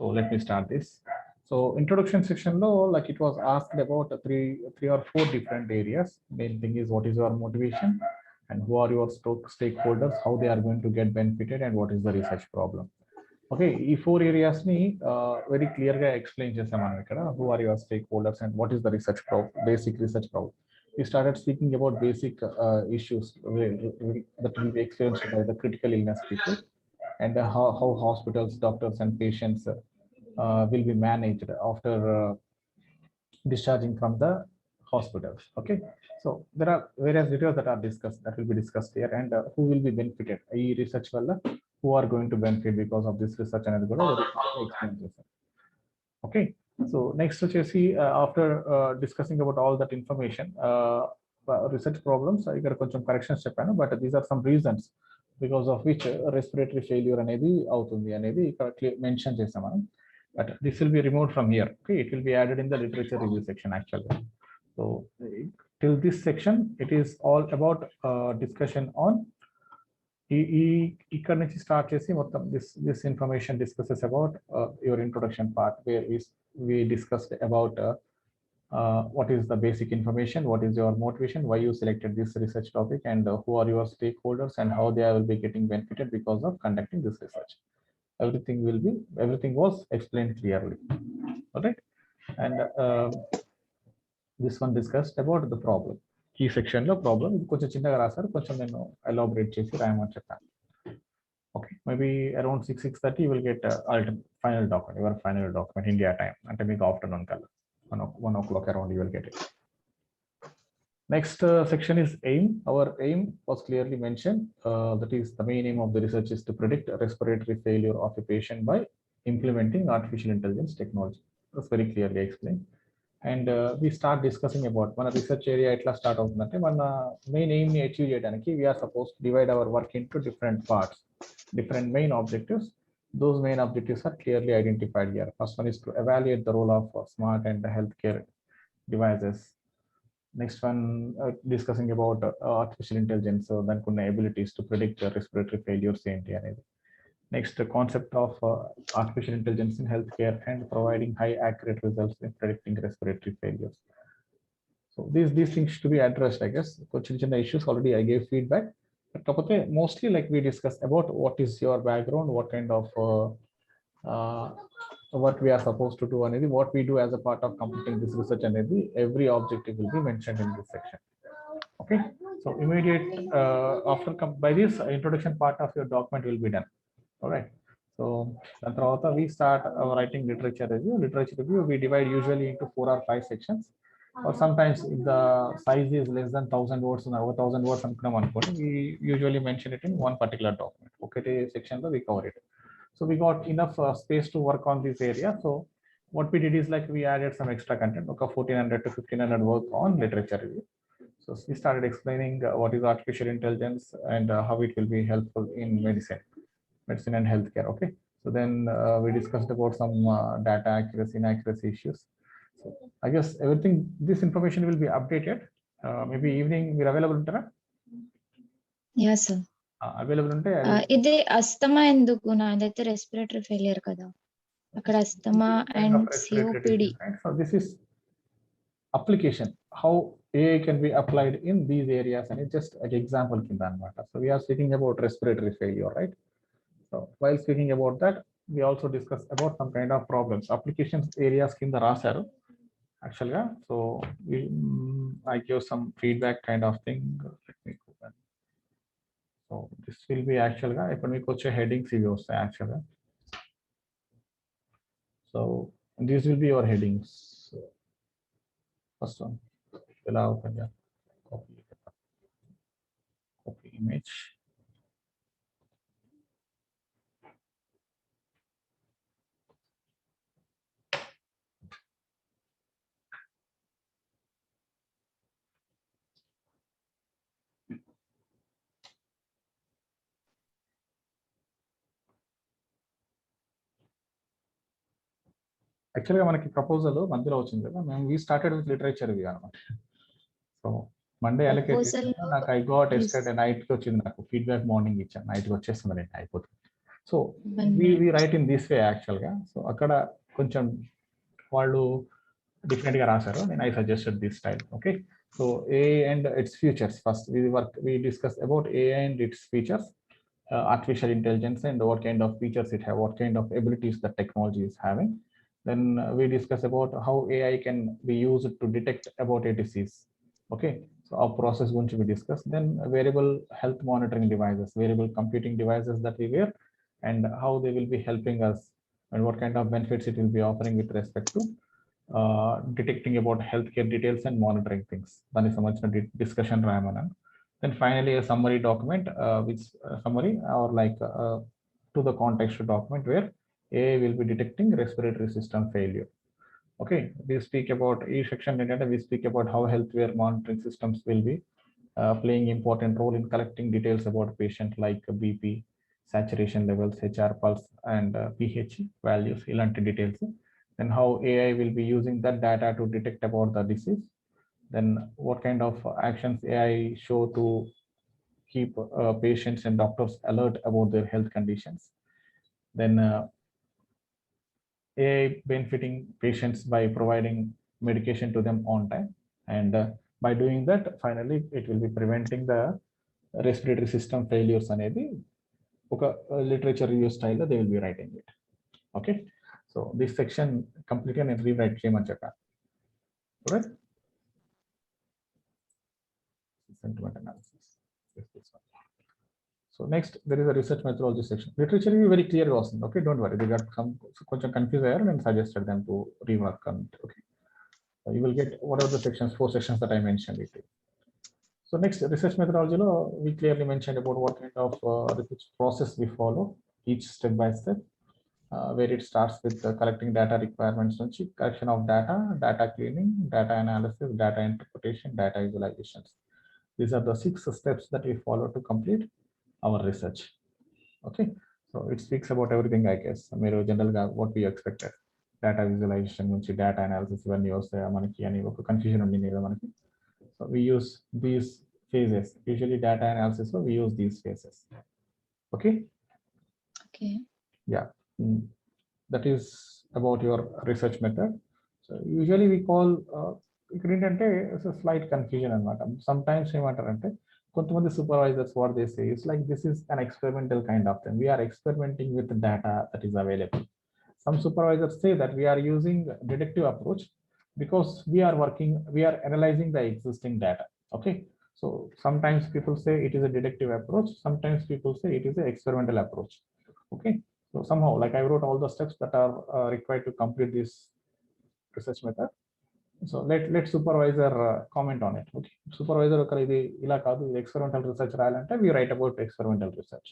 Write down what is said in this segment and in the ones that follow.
So let me start this. So introduction section low, like it was asked about three or four different areas. Main thing is what is your motivation and who are your stakeholders, how they are going to get benefited, and what is the research problem. Okay, ఈ four areas ని very clear గా explain చేసాం మనం ఇక్కడ. Who are your stakeholders and what is the research problem, basic research problem. We started speaking about basic issues that will be experienced by the critical illness people, and how hospitals, doctors, and patients will be managed after discharging from the hospitals. Okay, so there are various details that are discussed, that will be discussed here, and who will be benefited. Research valla who are going to benefit because of this research and explain. Okay, so next after discussing about all that information, research problems ikkada koncham corrections cheppanu, but these are some reasons because of which respiratory failure anedi avutundi anedi ikkada mention chesam manam. But this will be removed from here. Okay, it will be added in the literature review section actually. So till this section it is all about discussion on ఇక్కడ నుంచి start చేసి మొత్తం this information discusses about your introduction part, where we discussed about what is the basic information, what is your motivation, why you selected this research topic, and who are your stakeholders and how they will be getting benefited because of conducting this research. Everything was explained clearly. All right, and this one discussed about the problem. Key section lo problem koncham chinnaga rasaru, koncham nenu elaborate chesi rayamani cheppanu. Okay, maybe around 6:30 you will get final document, your final document India time, ante meeku afternoon kalla 1 o'clock around you will get it. Next section is aim. Our aim was clearly mentioned, that is the main aim of the research is to predict respiratory failure of a patient by implementing artificial intelligence technology. That's very clearly explained. And we start discussing about మన research area ఎట్లా start అవుతుందంటే, మన main aim ని achieve చేయడానికి we are suppose to divide our work into different parts, different main objectives. Those main objectives are clearly identified here. First one is to evaluate the role of smart and healthcare devices. Next one, discussing about artificial intelligence, so then kunna abilities to predict respiratory failures enti anedi. Next, the concept of artificial intelligence in healthcare and providing high accurate results in predicting respiratory failures. So these things to be addressed, I guess. Chinna issues already I gave feedback. But mostly like we discussed about what is your background, what kind of what we are supposed to do, and what we do as a part of completing this research, and every objective will be mentioned in this section. Okay, so immediate after by this introduction part of your document will be done. All right, so we start writing literature review. Literature review we divide usually into 4 or 5 sections, or sometimes if the size is less than 1000 words or over 1000 words, we usually mention it in one particular document. Okay, section we cover it. So we got enough space to work on this area. So what we did is like we added some extra content, okay, 1400 to 1500 work on literature review. So we started explaining what is artificial intelligence and how it will be helpful in medicine and healthcare. Okay, so then we discussed about some data accuracy, inaccuracy issues. So I guess everything, this information will be updated. Maybe evening we're available untara? Yes sir. Available unte ఇది asthma ఎందుకు, నాదైతే respiratory failure కదా, అక్కడ asthma and COPD. So this is application, how AI can be applied in these areas, and it's just an example kinda anamata. So we are speaking about respiratory failure, right? So while speaking about that, we also discussed about some kind of problems, applications areas kinda rasaru actually. So I give some feedback kind of thing. Let me go back. So this will be actually if we go to headings actually. So these will be your headings. First one, copy image. Actually మనకి proposal మధ్యలో వచ్చింది కదా, మేము we started with literature review అన్నమాట. So Monday allocate నాకు I got yesterday night కి వచ్చింది, నాకు ఫీడ్బ్యాక్ మార్నింగ్ ఇచ్చాను, నైట్ కి వచ్చేస్తుంది, నేను అయిపోతుంది. So One we minute. write in this way actually. So అక్కడ కొంచెం వాళ్ళు different గా రాశారు. నేను I suggested this style. Okay. So AI and its features. First we discussed about AI and its features, artificial intelligence and what kind of features it have, what kind of abilities the technology is having. Then we discuss about how AI can be used to detect about a disease. Okay. So our process going to be discussed. Then wearable health monitoring devices, wearable computing devices that we wear, and how they will be helping us and what kind of benefits it will be offering with respect to detecting about healthcare details and monitoring things. That is much discussion Ramana. Then finally a summary document, which summary or like to the context document where AI will be detecting respiratory system failure. Okay, we speak about each section in data. We speak about how healthcare monitoring systems will be playing important role in collecting details about patient like BP, saturation levels, HR pulse, and pH values, ilanti details. Then how AI will be using that data to detect about the disease. Then what kind of actions AI show to keep patients and doctors alert about their health conditions. Then AI benefiting patients by providing medication to them on time. And by doing that, finally, it will be preventing the respiratory system failures అనేది ఒక literature review style they will be writing it. Okay. So this section completely నేను rewrite చేయమని చెప్పాను. Correct? Sentiment analysis. This one. So next, there is a research methodology section. Literature review very clear was, okay, don't worry. They got some confused there and suggested them to rework on it. Okay. So you will get whatever the sections, 4 sections that I mentioned it. So next, research methodology, we clearly mentioned about what kind of research process we follow, each step by step, where it starts with collecting data requirements, collection of data, data cleaning, data analysis, data interpretation, data visualizations. These are the 6 steps that we follow to complete our research. Okay, so it speaks about everything, I guess. General what we expected, data visualization, data analysis, when you say confusion. So we use these phases. Usually data analysis, so we use these phases. Okay. Okay. Yeah, that is about your research method. So usually we call it's a slight confusion and sometimes కొంతమంది supervisors what they say is like this is an experimental kind of thing. We are experimenting with the data that is available. Some supervisors say that we are using deductive approach because we are analyzing the existing data. Okay, so sometimes people say it is a deductive approach, sometimes people say it is an experimental approach. Okay, so somehow like I wrote all the steps that are required to complete this research method. So let supervisor comment on it. Okay, supervisor ila kaadu experimental research rayalante we write about experimental research.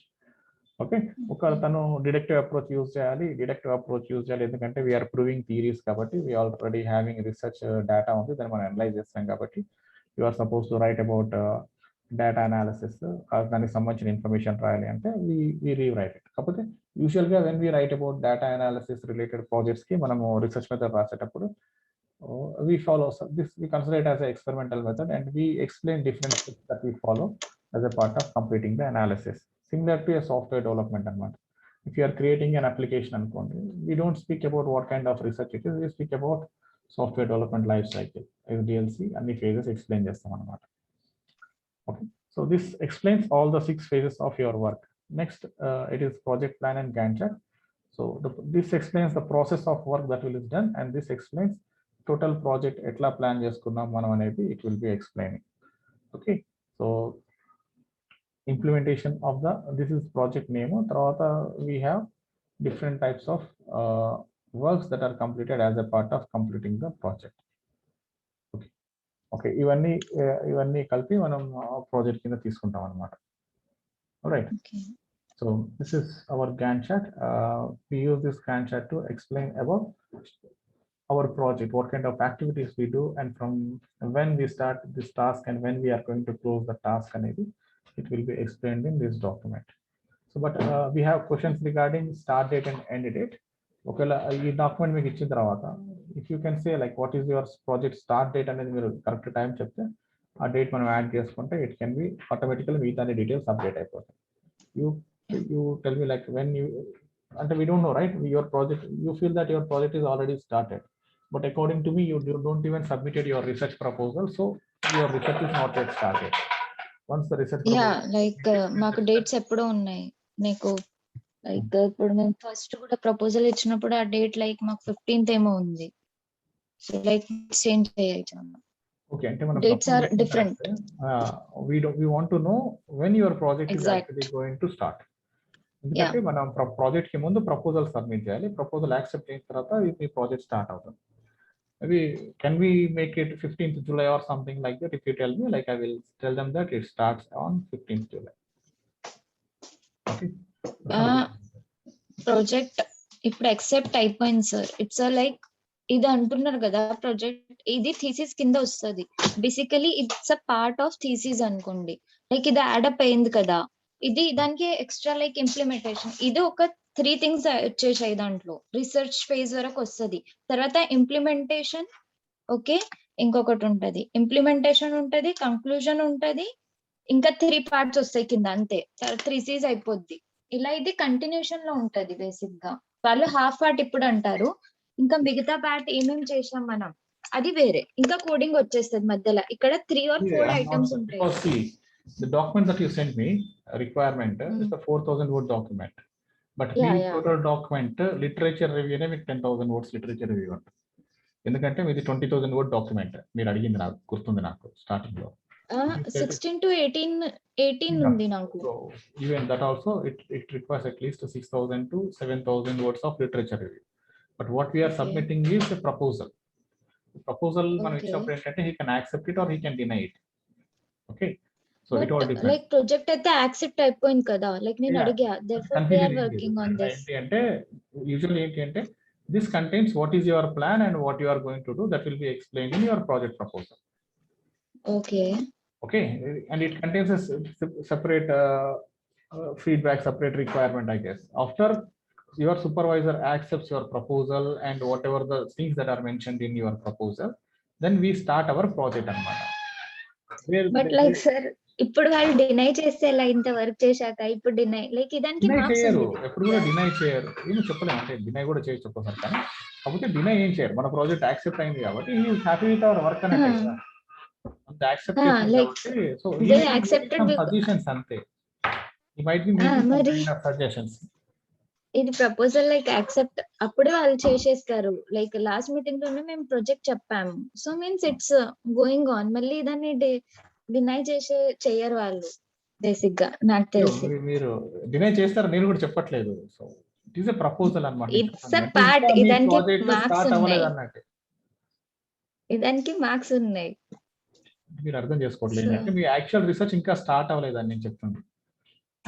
Okay, ఒక తను deductive approach use చేయాలి, deductive approach use చేయాలి ఎందుకంటే we are proving theories కాబట్టి we already having research data ఉంది, దాన్ని మనం analyse చేస్తాం కాబట్టి you are suppose to write about data analysis, దానికి సంబంధించిన ఇన్ఫర్మేషన్ రాయాలి అంటే వి రీరైట్ ఇట్. కాకపోతే యూజువల్గా when we write about data analysis related ప్రాజెక్ట్స్కి మనము రీసెర్చ్ మెథడ్ రాసేటప్పుడు we follow this, we consider it as an experimental method and we explain different steps that we follow as a part of completing the analysis. Similar to a software development environment. If you are creating an application, we don't speak about what kind of research it is, we speak about software development life cycle, SDLC, and the phases explain just one. Okay, so this explains all the 6 phases of your work. Next, it is project plan and Gantt chart. So this explains the process of work that will be done, and this explains total project etla plan cheskunnam manam anedi it will be explaining. Okay, so implementation of the, this is project name, tarvata we have different types of works that are completed as a part of completing the project. Okay, okay, ivanni kalpi manam project kinda teeskuntam anamata. All right. Okay. So this is our Gantt chart. We use this Gantt chart to explain about our project, what kind of activities we do, and from when we start this task and when we are going to close the task, and it will be explained in this document. So, but we have questions regarding start date and end date. Okay, this document make ichchina tarvata, if you can say like what is your project start date and then correct time chepte aa date manam add cheskunte it can be automatically meet any details update అయిపోతాయి. You you tell me like when you, and we don't know, right? Your project, you feel that your project is already started, but according to me, you don't even submitted your research proposal, so your research is not yet started. Once the research yeah proposal, like మాకు dates ఎప్పుడో ఉన్నాయి. నీకు like ఇప్పుడు మేము first కూడా proposal ఇచ్చినప్పుడు ఆ date like మాకు 15th ఏమో ఉంది. సో లైక్ చేంజ్ చేయొచ్చు. okay, ante mana Dates are different. we want to know when your project is Exact. actually going to start. ఎందుకంటే మనం ప్రాజెక్ట్ కి ముందు ప్రపోజల్ సబ్మిట్ చేయాలి. ప్రపోజల్ యాక్సెప్ట్ అయిన తర్వాత మీ ప్రాజెక్ట్ స్టార్ట్ అవుతుంది. Maybe can we make it 15th July or something like that? If you tell me, like I will tell them that it starts on 15th July. Okay. Project ఇప్పుడు accept అయిపోయింది sir. It's like ఇది అంటున్నారు కదా, project ఇది thesis కింద వస్తుంది. Basically it's a part of thesis అనుకోండి. Like ఇది యాడప్ అయింది కదా, ఇది దానికి ఎక్స్ట్రా లైక్ ఇంప్లిమెంటేషన్, ఇది ఒక 3 things వచ్చేసాయి దాంట్లో. రీసెర్చ్ ఫేజ్ వరకు వస్తుంది, తర్వాత ఇంప్లిమెంటేషన్, ఓకే, ఇంకొకటి ఉంటది ఇంప్లిమెంటేషన్ ఉంటది, కంక్లూజన్ ఉంటది, ఇంకా 3 parts వస్తాయి కింద, అంతే 3 Cs అయిపోద్ది. ఇలా ఇది కంటిన్యూషన్ లో ఉంటది. బేసిక్ గా వాళ్ళు హాఫ్ పార్ట్ ఇప్పుడు అంటారు, ఇంకా మిగతా పార్ట్ ఏమేం చేసాం మనం అది వేరే, ఇంకా కోడింగ్ వచ్చేస్తుంది మధ్యలో. ఇక్కడ 3 or 4 items ఉంటాయి. The document that you sent me, requirement, is a 4,000 word document. But the total document, literature review, మీకు 10,000 words literature review ఉంటుంది. ఎందుకంటే ఇది 20,000 word document. మీరు అడిగింది నాకు గుర్తుంది, నాకు స్టార్టింగ్ లో 16 to 18 ఉంది నాకు. So even that also it requires at least 6,000 to 7,000 words of literature review. But what we are submitting is a proposal. The proposal మనం ఇచ్చినప్పుడు ఏంటంటే he can accept it or he can deny it. Okay. So it all depends. Like project అయితే accept అయిపోయింది కదా, like నేను అడిగా, therefore we are working on this. అంటే usually ఏంటి అంటే this contains what is your plan and what you are going to do, that will be explained in your project proposal. Okay, and it contains a separate feedback, separate requirement, I guess. After your supervisor accepts your proposal and whatever the things that are mentioned in your proposal, then we start our project anamata. But like sir, ఇప్పుడు వాళ్ళు deny చేస్తే ఎలా, ఇంత work చేశాక ఇప్పుడు deny, like ఇదానికి marks చేయరు, ఎప్పుడు కూడా డినై చేయరు. ఏమి చెప్పలేము, అంటే డినై కూడా చేయొచ్చు ఒక్కోసారి, కానీ కాకపోతే డినై ఏం చేయరు. మన ప్రాజెక్ట్ యాక్సెప్ట్ అయింది కాబట్టి he is happy with our work అన్నట్టు కదా. అంత యాక్సెప్ట్ చేసింది కాబట్టి సో దే యాక్సెప్టెడ్ సజెషన్స్ అంతే. He might be making some kind of suggestions. ఇది ప్రపోజల్ లైక్ యాక్సెప్ట్ అప్పుడే వాళ్ళు చేసేస్తారు. లైక్ లాస్ట్ మీటింగ్ లోనే మేము ప్రాజెక్ట్ చెప్పాము, so means it's going on. మళ్ళీ దాన్ని డినై చేయరు వాళ్ళు బేసిక్ గా, నాకు తెలిసి. మీరు డినై చేస్తారు, నేను కూడా చెప్పట్లేదు. So it is a proposal అన్నమాట. ఇట్స్ ఎ పార్ట్, ఇదానికి మార్క్స్ ఉన్నాయి, ఇదానికి మార్క్స్ ఉన్నాయి. మీరు అర్థం చేసుకోవట్లేదు అంటే మీ యాక్చువల్ రిసర్చ్ ఇంకా స్టార్ట్ అవ్వలేదని నేను చెప్తుంది.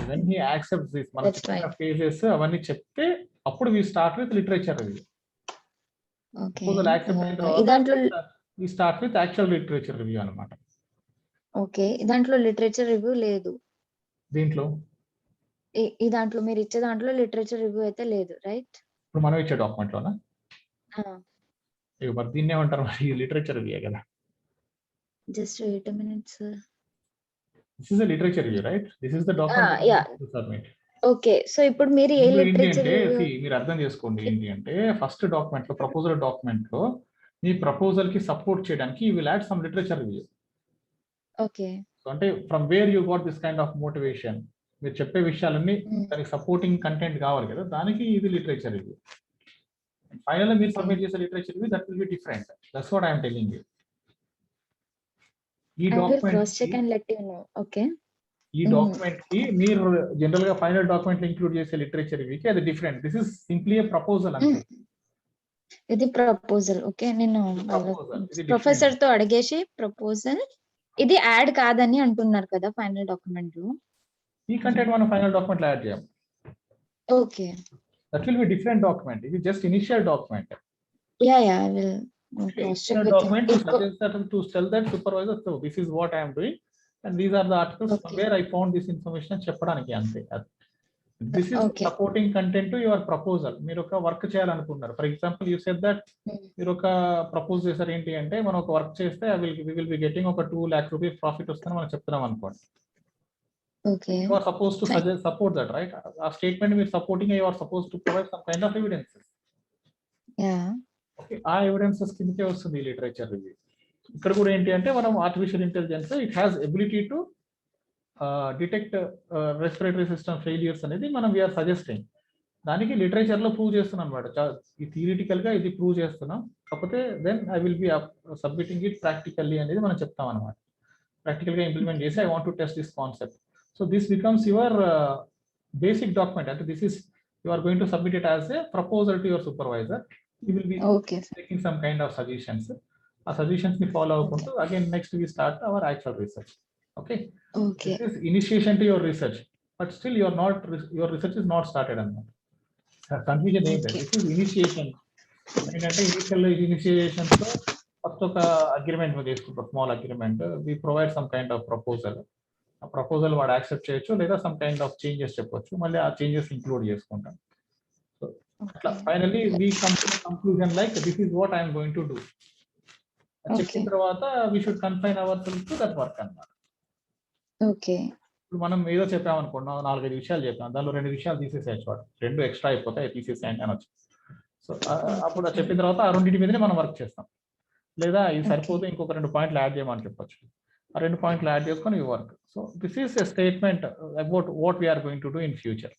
when he accepts this, మన చెప్పిన phases అవన్నీ చెప్తే అప్పుడు we start with literature review. Okay. So the accept అయిన తర్వాత we start with actual literature review అన్నమాట. ఓకే, దాంట్లో లిటరేచర్ రివ్యూ లేదు. దీంట్లో ఈ దాంట్లో మీరు ఇచ్చే దాంట్లో లిటరేచర్ రివ్యూ అయితే లేదు, రైట్? ఇప్పుడు మనం ఇచ్చే డాక్యుమెంట్ లోనా? మరి దీన్ని ఏమంటారు మరి? లిటరేచర్ రివ్యూ కదా. Just wait a minute sir. This is a literature review, right? This is the document to submit. Okay, so ఇప్పుడు మీరు ఏ లిటరేచర్ రివ్యూ, మీరు అర్థం చేసుకోండి ఏంటి అంటే ఫస్ట్ డాక్యుమెంట్ లో, ప్రపోజల్ డాక్యుమెంట్ లో మీ ప్రపోజల్ కి సపోర్ట్ చేయడానికి you will add some literature review. Okay, so అంటే from where you got this kind of motivation, మీరు చెప్పే విషయాలన్నీ దానికి సపోర్టింగ్ కంటెంట్ కావాలి కదా, దానికి ఇది లిటరేచర్ రివ్యూ. ఫైనల్ మీరు సబ్మిట్ చేసే literature review that will be different. That's what I am telling you. ఈ డాక్యుమెంట్ కి మీరు జనరల్ గా ఫైనల్ డాక్యుమెంట్ లో ఇంక్లూడ్ చేసే లిటరేచర్ రివ్యూకి అది different. This is simply A proposal అంతే. ఇది ప్రపోజల్. ఓకే, నేను ప్రొఫెసర్ తో అడిగేసి ప్రపోజల్ ఇది యాడ్ కాదని అంటున్నారు కదా ఫైనల్ డాక్యుమెంట్ లో. ఈ కంటెంట్ మనం ఫైనల్ డాక్యుమెంట్ లో యాడ్ చేయం. Okay, that will be different document. ఇది just initial document. Yeah I will document to suggest that to tell that supervisor, so this is what I am doing and these are the articles from where I found this information చెప్పడానికి అంతే. This is supporting content to your proposal. మీరు ఒక work చేయాలనుకుంటున్నారు. For example you said that మీరు ఒక propose చేశారు ఏంటి అంటే మనం ఒక వర్క్ చేస్తే we will be getting ఒక 2 lakh రూపీస్ ప్రాఫిట్ వస్తుందని మనం చెప్తున్నాం అనుకోండి. Okay. You are supposed to support that, right? A statement మీరు supporting, you are supposed to provide some kind of evidences. Yeah. Okay, ఆ ఎవిడెన్సెస్ కిందకే వస్తుంది లిటరేచర్ రివ్యూ. ఇక్కడ కూడా ఏంటి అంటే మనం artificial intelligence it has ability to detect respiratory system failures అనేది మనం వీఆర్ సజెస్టింగ్. దానికి లిటరేచర్ లో ప్రూవ్ చేస్తున్నాం అనమాట. ఈ థియరిటికల్ గా ఇది ప్రూవ్ చేస్తున్నాం, కాకపోతే then I will be submitting it practically అనేది మనం చెప్తాం అనమాట. ప్రాక్టికల్ గా ఇంప్లిమెంట్ చేసి I want to test this concept. So this becomes your basic document. అంటే this is you are going to submit it as a proposal to your supervisor. He will be taking some kind of suggestions. A suggestions ni follow up. Again, next we start our actual research. Okay. Okay. This is initiation to your research, but still you are not, your research is not started. Confusion is there. This is initiation. Initial initiation. So first of agreement with this small agreement, we provide some kind of proposal. A proposal what accept cheyochu leda some kind of changes cheppochu. Malli aa changes include cheskuntam. Finally, we come to the conclusion like this is what I am going to do. Checking తర్వాత we should confine ourselves to that work అన్నమాట. Okay. ఇప్పుడు మనం ఏదో చెప్పామనుకున్నాం, 4-5 విషయాలు చెప్పాం, దానిలో 2 విషయాలు తీసేసేయచ్చు, 2 extra అయిపోతాయి, తీసేసేయండి అనొచ్చు. సో అప్పుడు చెప్పిన తర్వాత ఆ 2 మీదనే మనం వర్క్ చేస్తాం. లేదా ఇది సరిపోతే ఇంకొక 2 పాయింట్లు యాడ్ చేయమని చెప్పొచ్చు. ఆ 2 పాయింట్లు యాడ్ చేసుకొని ఈ work. So this is a statement about what we are going to do in future.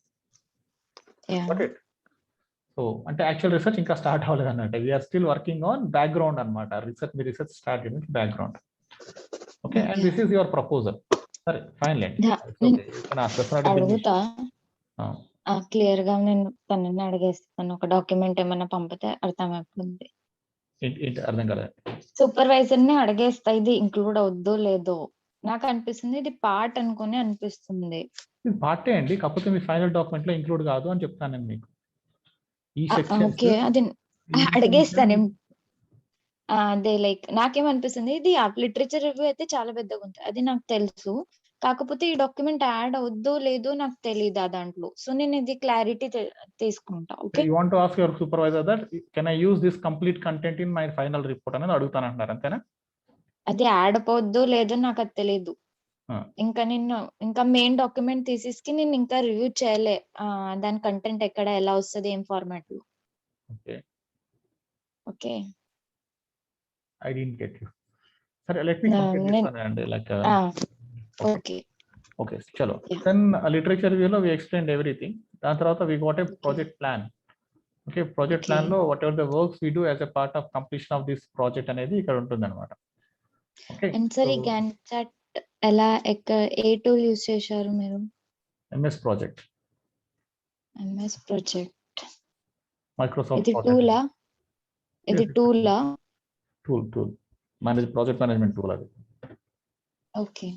So అంటే యాక్చువల్ రీసెర్చ్ ఇంకా స్టార్ట్ అవ్వలేదు అన్నట్టు. We are still working on background అనమాట. రీసెర్చ్ స్టార్ట్ చేయడానికి background. Okay, and this is your proposal. సరే, fine లేండి. అడుగుతా clear గా, నేను తనని అడిగేస్తాను. ఒక డాక్యుమెంట్ ఏమైనా పంపితే అర్థమైపోతుంది. అర్థం కాలేదు. సూపర్వైజర్ ని అడిగేస్తా ఇది ఇంక్లూడ్ అవుద్దో లేదో. నాకు అనిపిస్తుంది ఇది పార్ట్ అనుకుని అనిపిస్తుంది. ఇది పార్టే అండి, కాకపోతే మీ ఫైనల్ డాక్యుమెంట్ లో ఇంక్లూడ్ కాదు అని చెప్తాను నేను మీకు. ఓకే, అది అడిగేస్తాను. అదే లైక్ నాకేమనిపిస్తుంది, ఇది లిటరేచర్ రివ్యూ అయితే చాలా పెద్దగా ఉంటుంది, అది నాకు తెలుసు. కాకపోతే ఈ డాక్యుమెంట్ యాడ్ అవుద్దో లేదో నాకు తెలియదు ఆ దాంట్లో. సో నేను ఇది క్లారిటీ తీసుకుంటా. Okay, you want to ask your supervisor that can I use this complete content in my final report అనేది అడుగుతాను అంటారు, అంతేనా? అది యాడ్ అవుద్దో లేదో నాకు అది తెలియదు. ఇంకా మెయిన్ డాక్యుమెంట్ థీసిస్ కి నేను ఇంకా రివ్యూ చేయలే. దాని కంటెంట్ ఎక్కడ, ఎలా వస్తుంది, ఏం ఫార్మాట్ లో. Okay okay, I didn't get you. Sir, let me complete this one and like okay. Chalo. Then literature review lo we explained everything. Then tarvata we got a project plan. Okay, project plan lo whatever the works we do as a part of completion of this project anedi ikkada untundi anamata. Okay. And sir, ఈ Gantt chart ఎలా ఏ tool use చేశారు మీరు? MS Project. Microsoft ఇది టూలా? ఇది టూలా? Tool. Project management tool అది. Okay.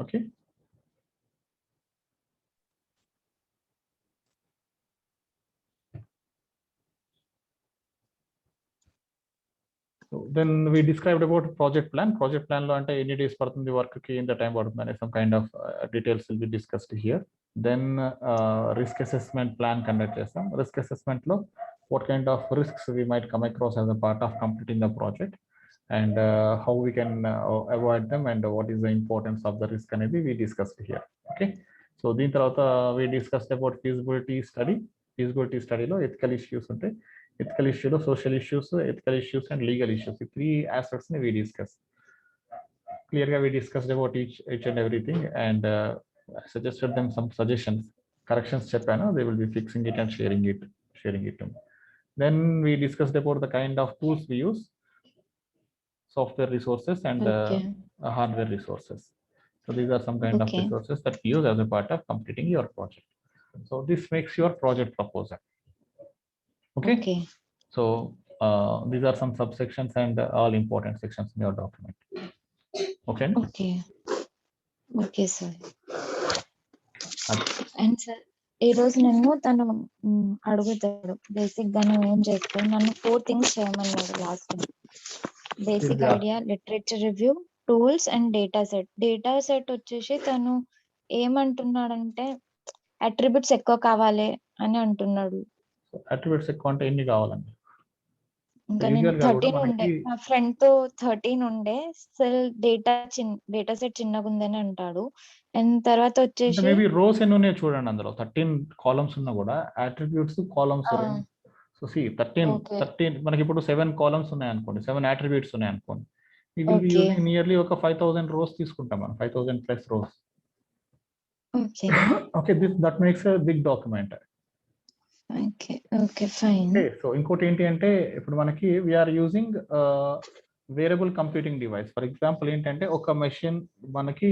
Okay. So then we described about project plan. Project plan lo ante any days padutundi work ki in the time padutundi ane some kind of details will be discussed here. Then risk assessment plan conduct chestam. Risk assessment lo what kind of risks we might come across as a part of completing the project and how we can avoid them and what is the importance of the risk anedi we discussed here. Okay, so din tarvata we discussed about feasibility study lo ethical issues untayi. Ethical issues, social issues, ethical issues and legal issues. The 3 aspects we discussed. Clearly we discussed about each and everything and suggested them some suggestions, corrections cheppanu, they will be fixing it and sharing it to me. Then we discussed about the kind of tools we use, software resources and hardware resources. So these are some kind of resources that we use as a part of completing your project. So this makes your project proposal. Okay. So these are some subsections and all important sections in your document. Okay sir. And sir, ఈ రోజు నన్ను తను అడుగుతాడు basic గా నువ్వు ఏం చేస్తావు, నన్ను 4 things చేయమన్నాడు last. Basic idea, literature review, tools and data set వచ్చేసి తను ఏమంటున్నాడంటే అట్రిబ్యూట్స్ ఎక్కువ కావాలి అని అంటున్నాడు. అట్రిబ్యూట్స్ ఎక్కువ అంటే ఎన్ని కావాలండి? ఇంకా నేను usual గా కూడా 13 ఉండే, మనకి మా ఫ్రెండ్ తో 13 ఉండే, సెల్ డేటా సెట్ చిన్నగా ఉందని అంటాడు. అండ్ తర్వాత అంటే వచ్చేసి మేబీ రోస్ ఎన్ని ఉన్నాయో చూడండి, అందులో 13 కాలమ్స్ ఉన్నా కూడా attributes columns so see 13 okay 13 మనకి ఇప్పుడు 7 కాలమ్స్ ఉన్నాయి అనుకోండి, 7 అట్రిబ్యూట్స్ ఉన్నాయి అనుకోండి, we will be okay using nearly ఒక 5000 రోస్ తీసుకుంటాం మనం, 5000 plus rows. Okay okay, that makes a big document. Okay okay fine. Okay, so ఇంకోటి ఏంటి అంటే ఇప్పుడు మనకి we are using wearable computing device. For example ఏంటంటే ఒక మెషిన్ మనకి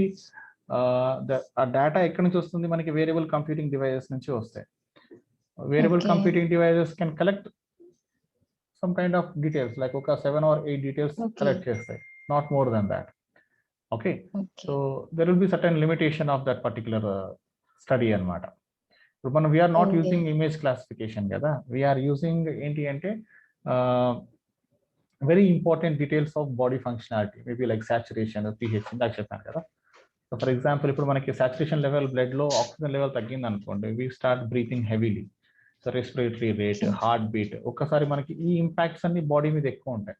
ఆ డేటా ఎక్కడి నుంచి వస్తుంది, మనకి వేరియబుల్ కంప్యూటింగ్ డివైసెస్ నుంచి వస్తాయి. Wearable okay computing devices can collect some kind of details, like ఒక 7 or 8 డీటెయిల్స్ ఓకే కలెక్ట్ చేస్తాయి, not more than that. Okay, okay so there will be certain limitation of that particular study అన్నమాట. ఇప్పుడు మనం we are not okay using image classification కదా, we are using ఏంటి అంటే very important details of body functionality, maybe like saturation, pH ఇందాక చెప్పాను కదా. So for example ఇప్పుడు మనకి సాచురేషన్ లెవెల్ బ్లడ్ లో ఆక్సిజన్ లెవెల్ తగ్గింది అనుకోండి, we start breathing heavily. So respiratory rate, heart beat, ఒక్కసారి మనకి ఈ ఇంపాక్ట్స్ అన్ని బాడీ మీద ఎక్కువ ఉంటాయి.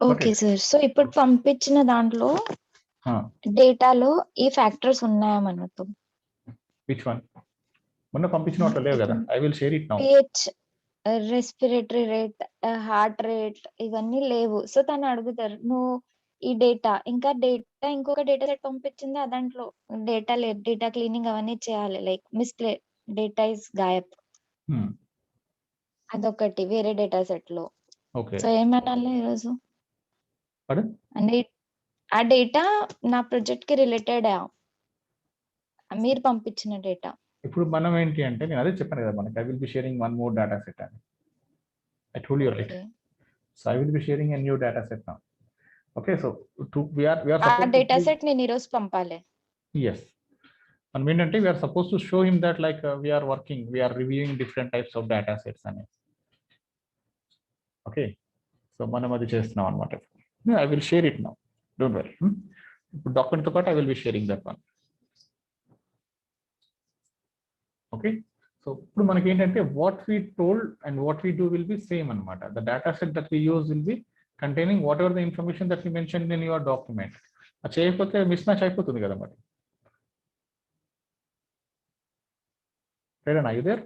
Okay sir. సో ఇప్పుడు పంపించిన దాంట్లో డేటాలో ఈ ఫ్యాక్టర్స్ ఉన్నాయా మనకు? Which one? మొన్న పంపించిన వాటిలో లేవు కదా, I will share it now. PH, respiratory rate, heart rate ఇవన్నీ లేవు. సో తను అడుగుతారు నువ్వు ఈ డేటా ఇంకొక డేటా సెట్ పంపించింది, ఆ దాంట్లో డేటా లేదు, డేటా క్లీనింగ్ అవన్నీ చేయాలి, లైక్ మిస్ప్లే డేటా ఇస్ గాయబ్, అదొకటి వేరే డేటా సెట్ లో. ఓకే, సో ఏమనాలి ఈరోజు? Pardon? అంటే ఆ డేటా నా ప్రాజెక్ట్ కి రిలేటెడ్, మీరు పంపించిన డేటా. ఇప్పుడు మనం ఏంటి అంటే నేను అదే చెప్పాను కదా మనకి, I will B sharing one more data set అని. I told you right. So I will be sharing a new data set now. Okay, so we are ఆ supposed డేటా to సెట్ నేను ఈరోజు పంపాలి. yes. మనం ఏంటంటే we are supposed to show him that like we are reviewing different types of data sets అని. Okay, so మనం అది చేస్తున్నాం అనమాట. I will share it now. Don't worry. ఇప్పుడు డాక్యుమెంట్ తో పాటు I will be sharing that one. Okay, so ఇప్పుడు మనకి ఏంటంటే what we told and what we do will be same అనమాట. The data set that we use will be containing whatever the information that we mentioned in your document. అది చేయకపోతే miss match అయిపోతుంది కదా మరి. Are you there?